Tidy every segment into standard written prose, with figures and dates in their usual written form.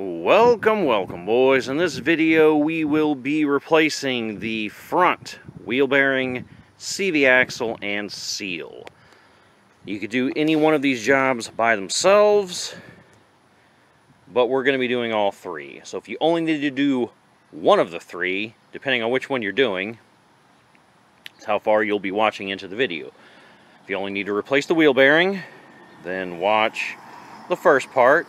Welcome boys. In this video we will be replacing the front wheel bearing, CV axle, and seal. You could do any one of these jobs by themselves, but we're going to be doing all three. So if you only need to do one of the three, depending on which one you're doing, that's how far you'll be watching into the video. If you only need to replace the wheel bearing, then watch the first part.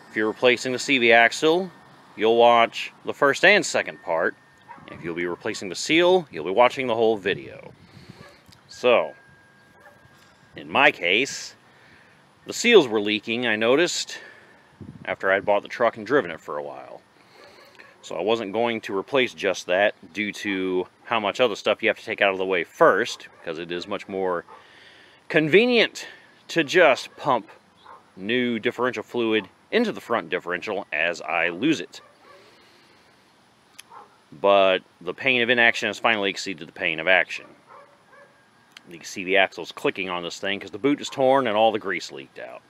If you're replacing the CV axle, you'll watch the first and second part. If you'll be replacing the seal, you'll be watching the whole video. So, in my case, the seals were leaking, I noticed, after I'd bought the truck and driven it for a while. So I wasn't going to replace just that due to how much other stuff you have to take out of the way first, because it is much more convenient to just pump new differential fluid into the front differential as I lose it. But the pain of inaction has finally exceeded the pain of action. You can see the axle's clicking on this thing because the boot is torn and all the grease leaked out.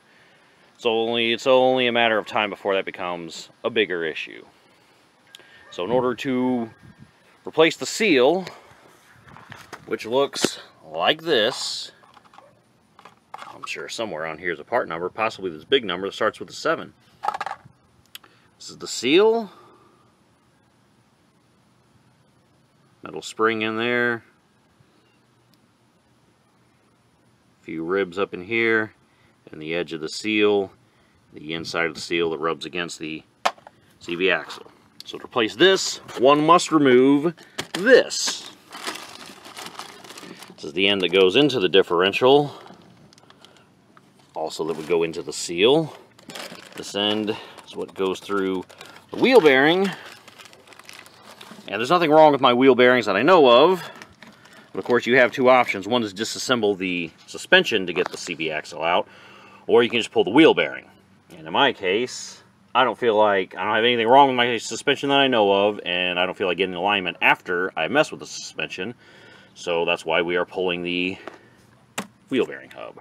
So it's only a matter of time before that becomes a bigger issue. So in order to replace the seal, which looks like this, I'm sure somewhere on here is a part number, possibly this big number that starts with a 7. This is the seal. Metal spring in there. A few ribs up in here. And the edge of the seal. The inside of the seal that rubs against the CV axle. So to replace this, one must remove this. This is the end that goes into the differential. Also that would go into the seal. This end is what goes through the wheel bearing. And there's nothing wrong with my wheel bearings that I know of. But of course you have two options. One is disassemble the suspension to get the CV axle out, or you can just pull the wheel bearing. And in my case, I don't have anything wrong with my suspension that I know of, and I don't feel like getting alignment after I mess with the suspension. So that's why we are pulling the wheel bearing hub.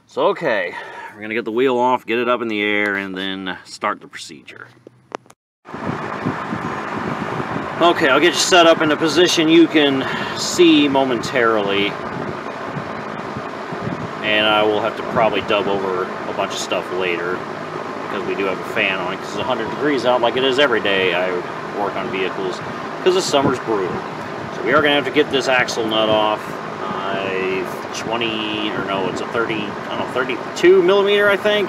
So okay, we're going to get the wheel off, get it up in the air, and then start the procedure. Okay, I'll get you set up in a position you can see momentarily. And I will have to probably dub over a bunch of stuff later, because we do have a fan on it, because it's 100 degrees out like it is every day I work on vehicles, because the summer's brutal. So we are going to have to get this axle nut off. 32 millimeter, I think.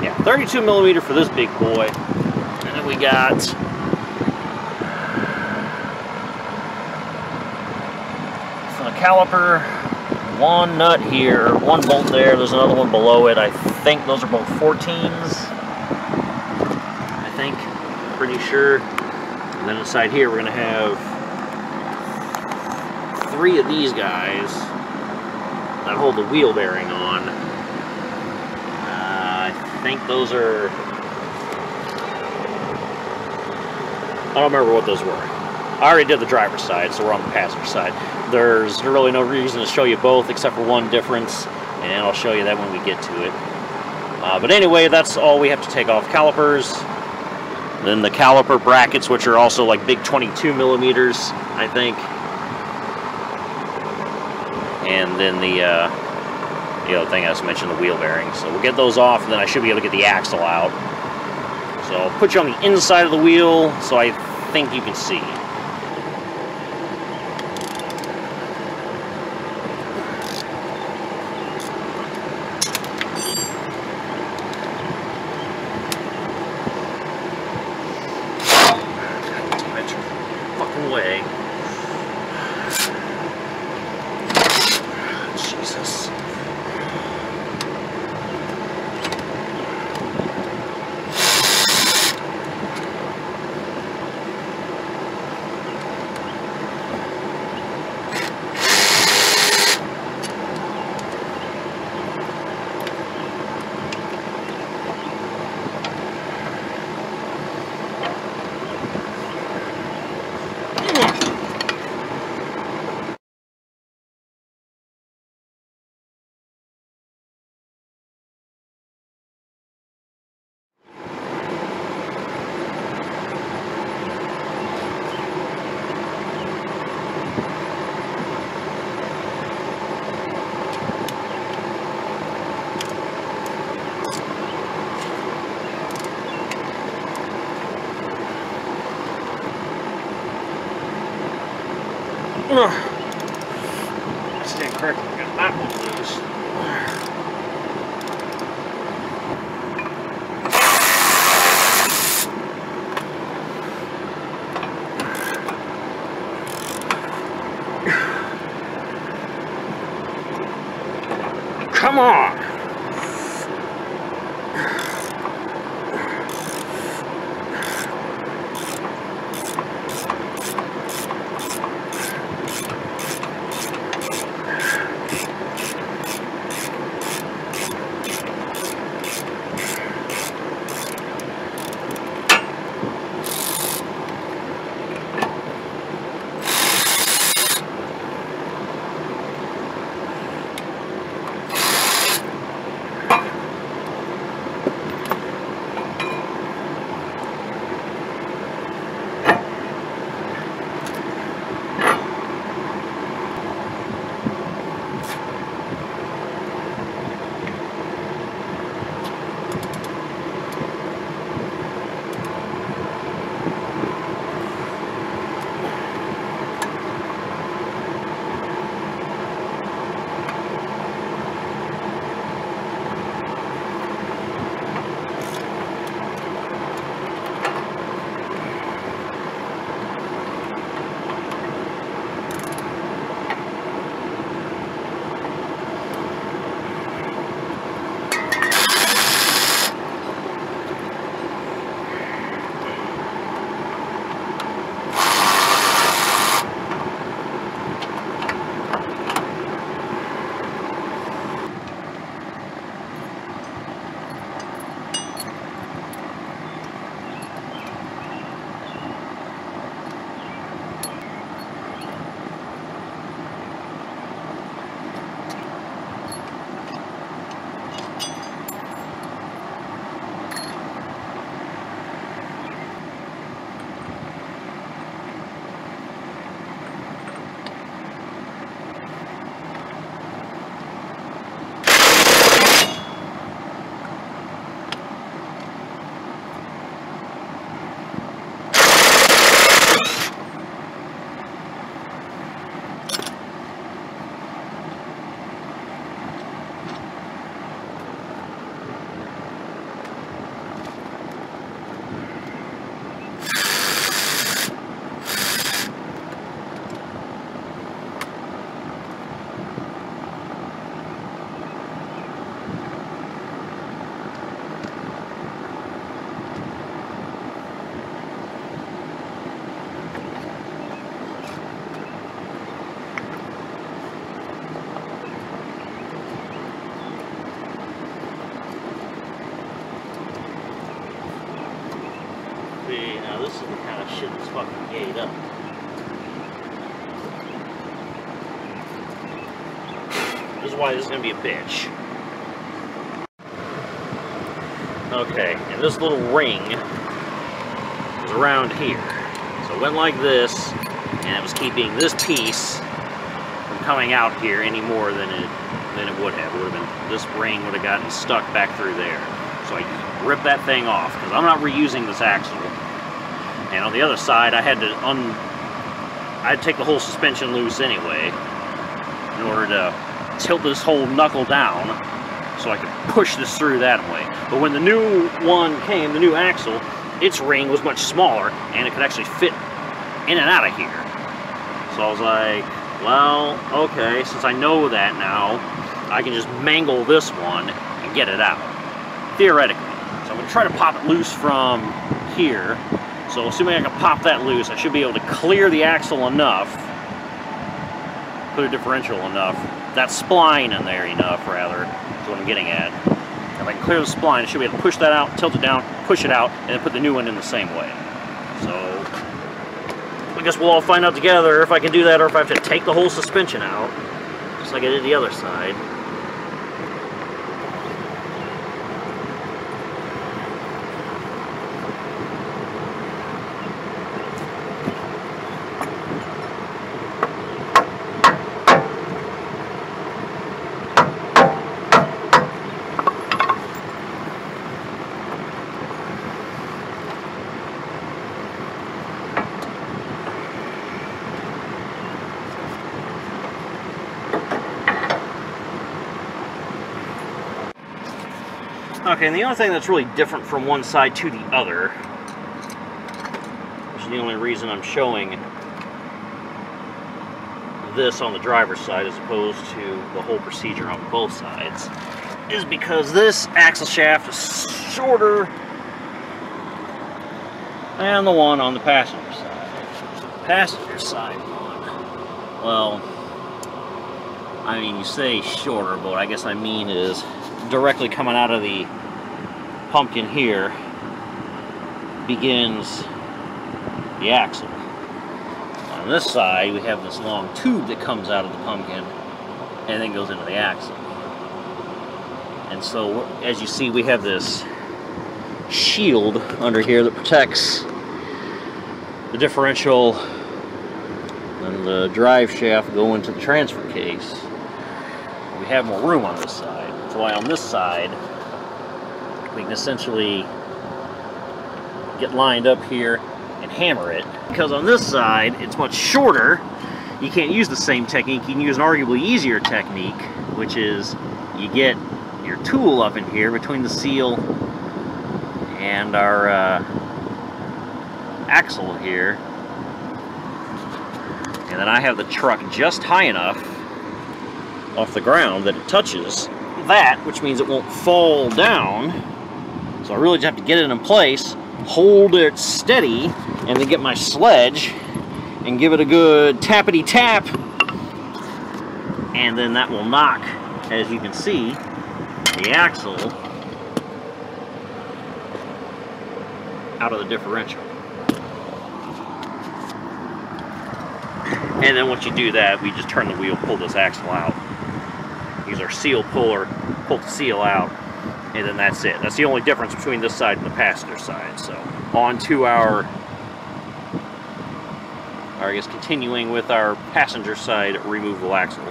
Yeah, 32 millimeter for this big boy. And then we got for the caliper, one nut here, one bolt there, there's another one below it. I think those are both 14s. I think, pretty sure. And then inside here we're going to have 3 of these guys that hold the wheel bearing on. I think those are... I don't remember what those were. I already did the driver's side, so we're on the passenger side. There's really no reason to show you both except for one difference, and I'll show you that when we get to it. But anyway, that's all we have to take off. Calipers, then the caliper brackets, which are also like big 22 millimeters, I think. And then the other thing I just mentioned, the wheel bearings. So we'll get those off, and then I should be able to get the axle out. So I'll put you on the inside of the wheel so I think you can see. Damn it. Fucking way. Jesus. I stand correctly. I got that one loose. Come on! Now this is the kind of shit that's fucking gayed up. This is why this is going to be a bitch. Okay, and this little ring was around here. So it went like this, and it was keeping this piece from coming out here any more than it would have. It would have been, this ring would have gotten stuck back through there. So I just ripped that thing off, because I'm not reusing this axle. And on the other side, I had to I'd take the whole suspension loose anyway, in order to tilt this whole knuckle down, so I could push this through that way. But when the new one came, the new axle, its ring was much smaller, and it could actually fit in and out of here. So I was like, well, okay, since I know that now, I can just mangle this one and get it out, theoretically. So I'm going to try to pop it loose from here. So assuming I can pop that loose, I should be able to clear the axle enough, put a differential enough, that spline in there enough, rather, is what I'm getting at. If I can clear the spline, I should be able to push that out, tilt it down, push it out, and then put the new one in the same way. So I guess we'll all find out together if I can do that, or if I have to take the whole suspension out, just like I did the other side. Okay, and the only thing that's really different from one side to the other, which is the only reason I'm showing this on the driver's side as opposed to the whole procedure on both sides, is because this axle shaft is shorter than the one on the passenger side. Passenger side one, well, I mean, you say shorter, but what I guess I mean is directly coming out of the pumpkin here begins the axle. On this side, we have this long tube that comes out of the pumpkin and then goes into the axle. And so, as you see, we have this shield under here that protects the differential and the drive shaft go into the transfer case. We have more room on this side. That's why on this side, we can essentially get lined up here and hammer it. Because on this side, it's much shorter. You can't use the same technique. You can use an arguably easier technique, which is you get your tool up in here between the seal and our axle here. And then I have the truck just high enough off the ground that it touches that, which means it won't fall down. So I really just have to get it in place, hold it steady, and then get my sledge and give it a good tappity tap, and then that will knock, as you can see, the axle out of the differential. And then once you do that, we just turn the wheel, pull this axle out, use our seal puller, pull the seal out, and then that's it. That's the only difference between this side and the passenger side. So on to our, or I guess continuing with our passenger side removable axle.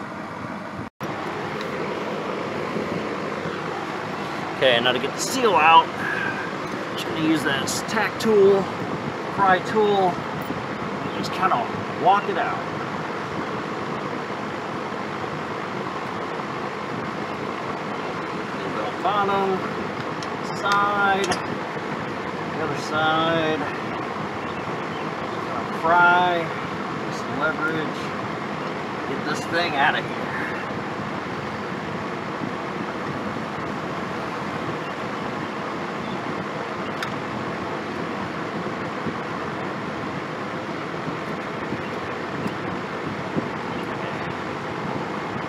Okay, now to get the seal out, I'm just going to use that tack tool, pry tool, and just kind of walk it out. Bottom, side, the other side, pry, some leverage, get this thing out of here.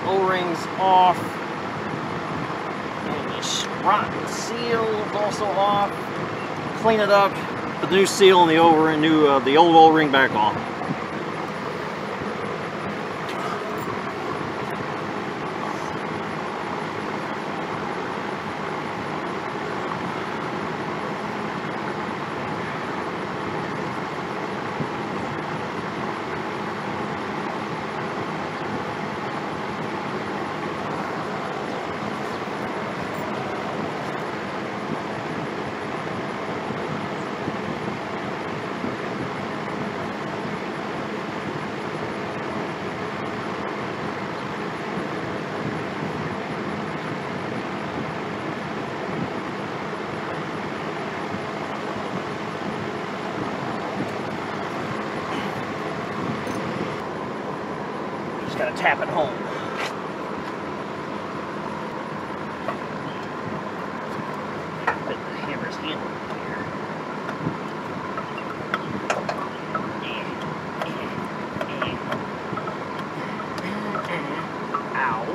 O-rings off. Rotten seal is also off. Clean it up. Put the new seal and the the old O-ring back on. Just gotta tap it home. Put the hammer's handle here. Ow.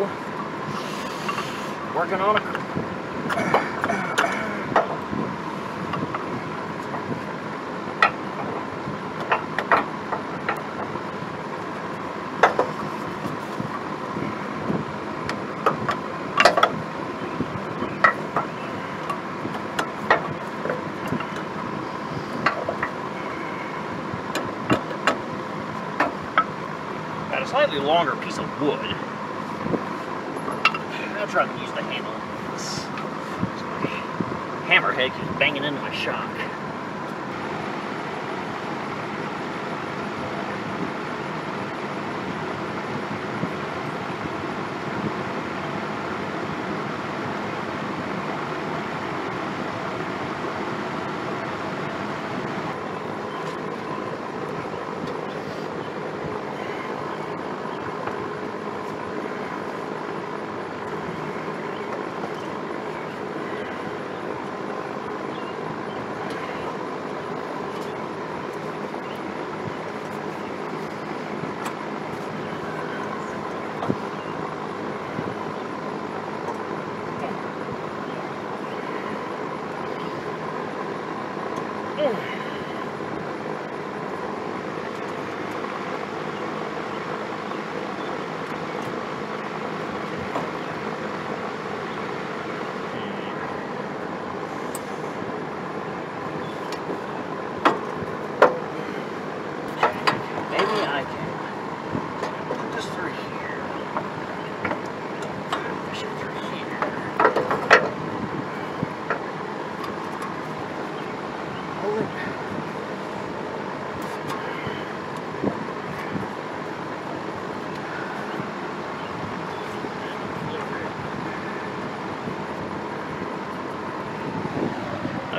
Working on it. Got a slightly longer piece of wood. I'll try to use the handle. My hammerhead keeps banging into my shock.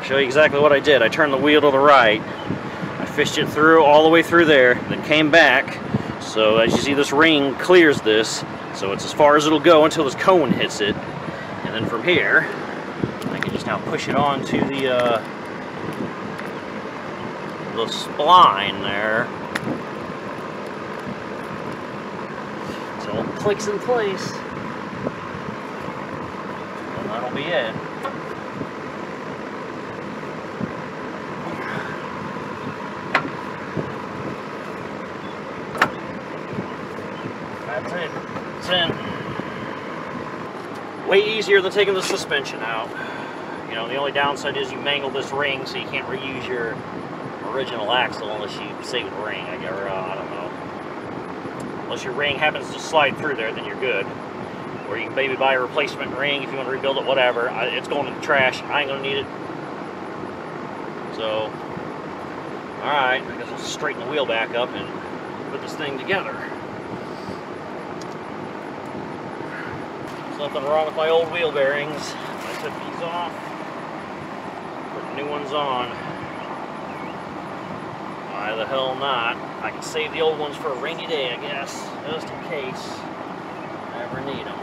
I'll show you exactly what I did. I turned the wheel to the right. I fished it through all the way through there, then came back. So as you see, this ring clears this. So it's as far as it'll go until this cone hits it. And then from here, I can just now push it onto the spline there. So it clicks in place. And that'll be it. That's it. It's in. Way easier than taking the suspension out. You know, the only downside is you mangle this ring, so you can't reuse your original axle unless you save the ring. I don't know. Unless your ring happens to slide through there, then you're good. Or you can maybe buy a replacement ring if you want to rebuild it, whatever. It's going in the trash. I ain't going to need it. So, alright, I guess I'll straighten the wheel back up and put this thing together. There's nothing wrong with my old wheel bearings. I took these off, put new ones on. Why the hell not? I can save the old ones for a rainy day, I guess, just in case I ever need them.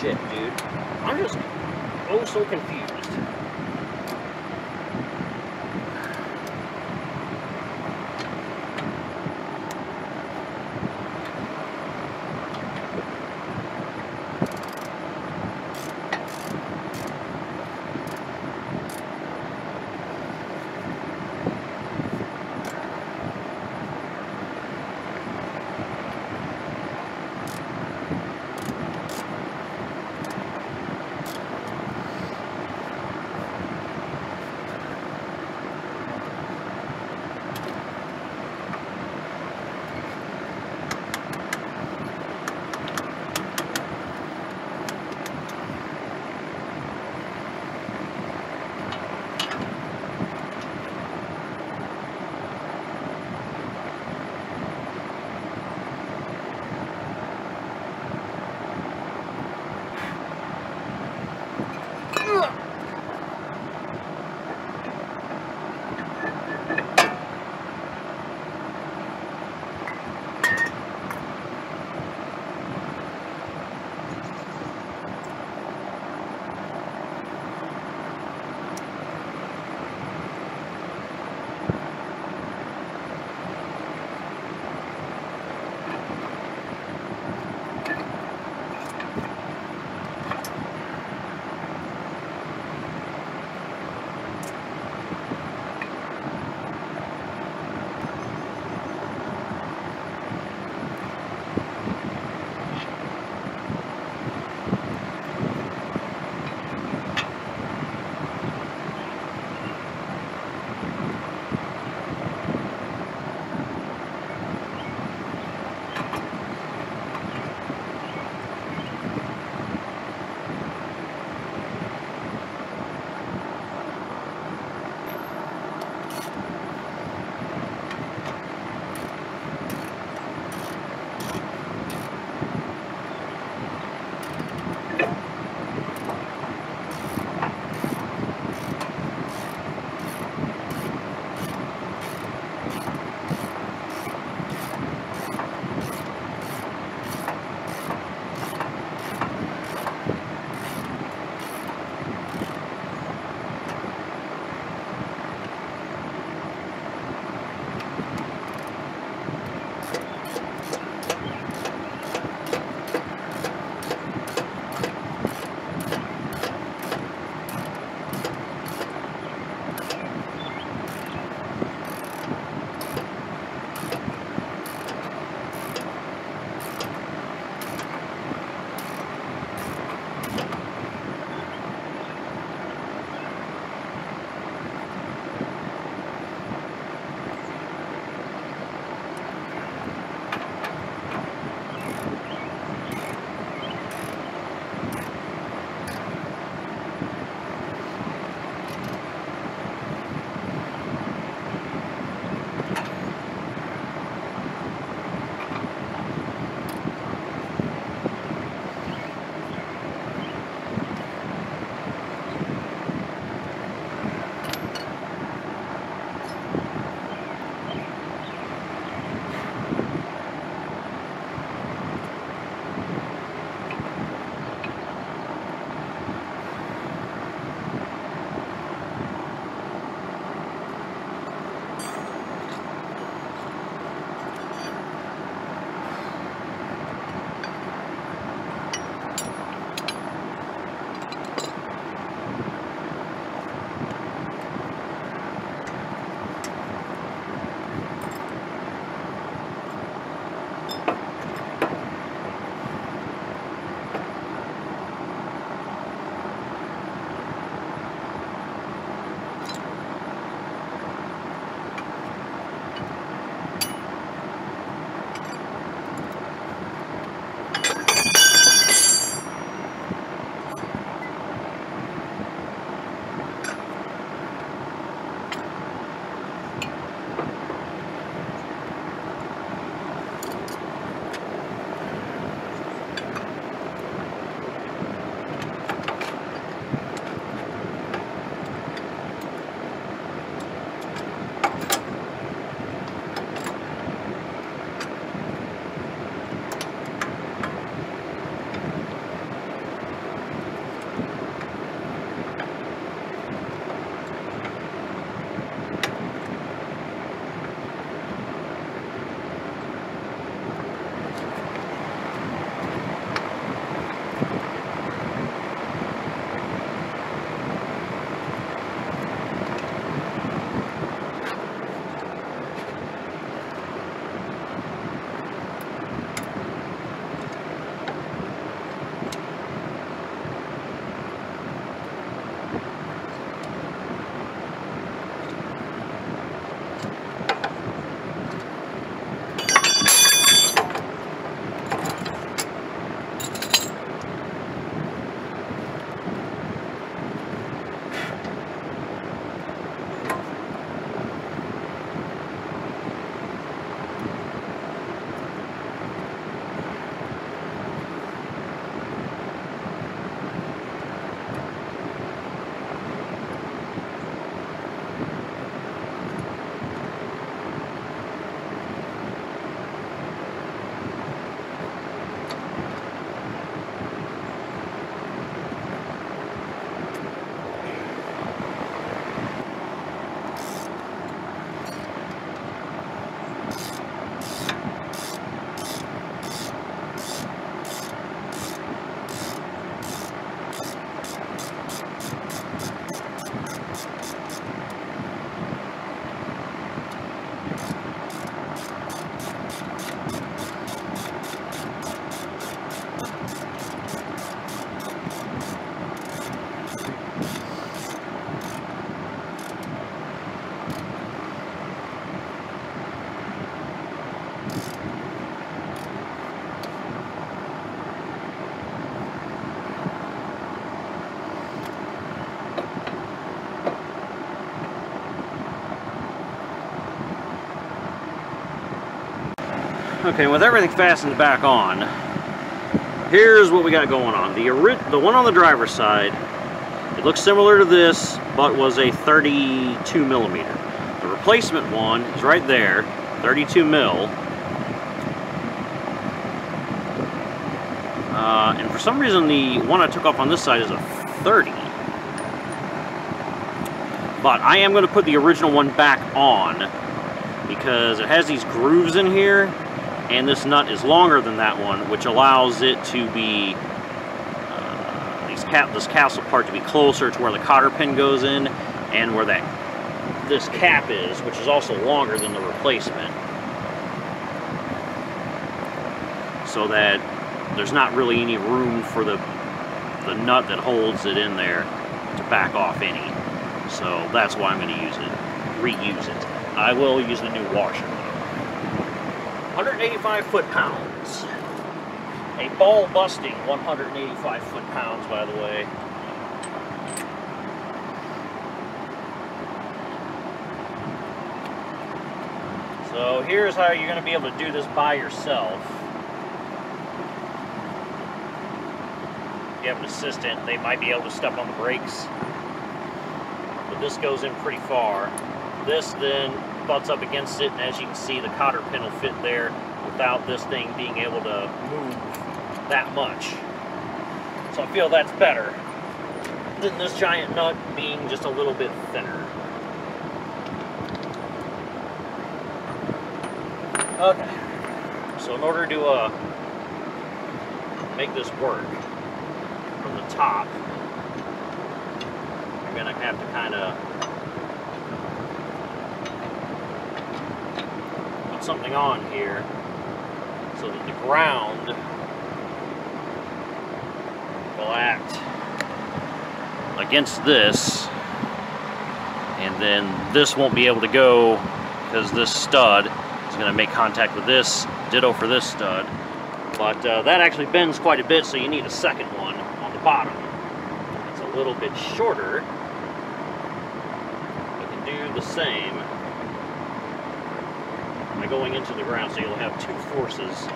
Shit, dude. I'm just so confused. Okay, with everything fastened back on, here's what we got going on. The one on the driver's side, it looks similar to this, but was a 32 millimeter. The replacement one is right there, 32 mil. And for some reason, the one I took off on this side is a 30. But I am going to put the original one back on because it has these grooves in here, and this nut is longer than that one, which allows it to be this castle part to be closer to where the cotter pin goes in, and where this cap is, which is also longer than the replacement, so that there's not really any room for the nut that holds it in there to back off any. So that's why I'm going to reuse it. I will use the new washer. 185 foot-pounds. A ball-busting 185 foot-pounds, by the way. So here's how you're going to be able to do this by yourself. If you have an assistant, they might be able to step on the brakes. But this goes in pretty far. This then butts up against it, and as you can see, the cotter pin will fit there without this thing being able to move that much. So I feel that's better than this giant nut being just a little bit thinner. Okay, so in order to make this work from the top, you're gonna have to kind of put something on here so that the ground will act against this, and then this won't be able to go because this stud is going to make contact with this. Ditto for this stud, but that actually bends quite a bit, so you need a second one on the bottom. It's a little bit shorter. You can do the same by going into the ground, so you'll have two forces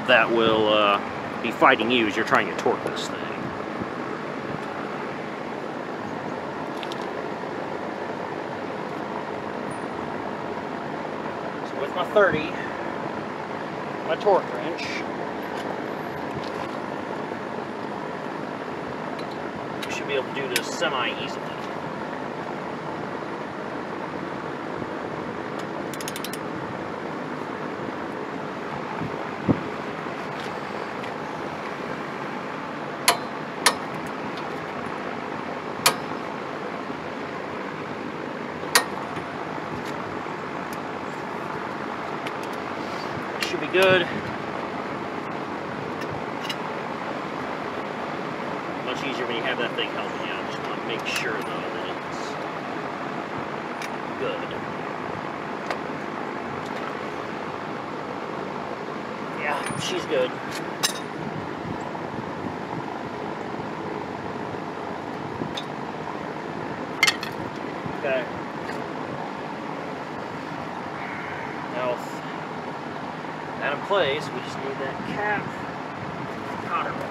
that will be fighting you as you're trying to torque this thing. So with my 30, my torque wrench, you should be able to do this semi-easily. Should be good. Much easier when you have that thing helping you out. Just want to make sure though that it's good. Yeah, she's good. Okay. Now that in place, we just need that cap cotter bar.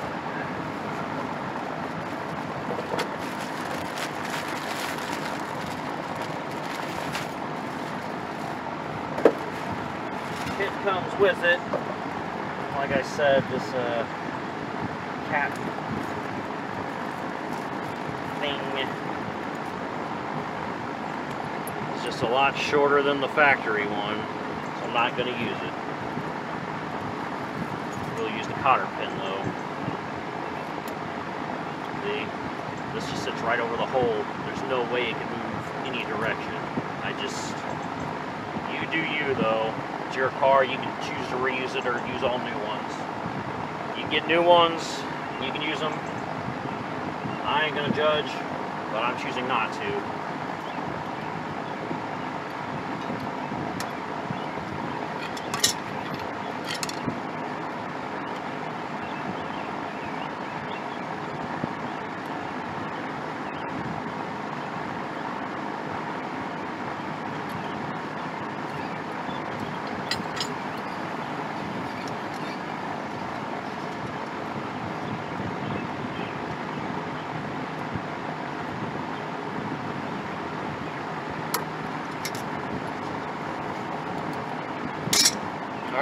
Kit comes with it. Like I said, this cap thing is just a lot shorter than the factory one, so I'm not going to use it. Use the cotter pin though. See, this just sits right over the hole. There's no way it can move any direction. You do you though. It's your car. You can choose to reuse it or use all new ones. You can get new ones. You can use them. I ain't gonna judge, but I'm choosing not to.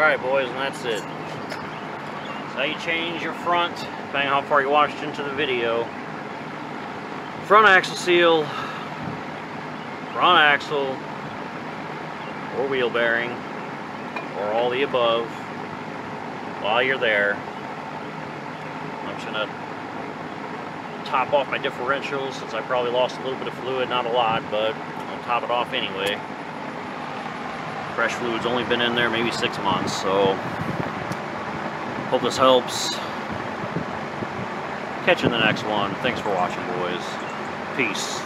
Alright boys, and that's it. That's how you change your front, depending on how far you watched into the video. Front axle seal, front axle, or wheel bearing, or all the above. While you're there, I'm just going to top off my differential since I probably lost a little bit of fluid, not a lot, but I'll top it off anyway. Fresh fluid's only been in there maybe 6 months, so hope this helps. Catch you in the next one. Thanks for watching, boys. Peace.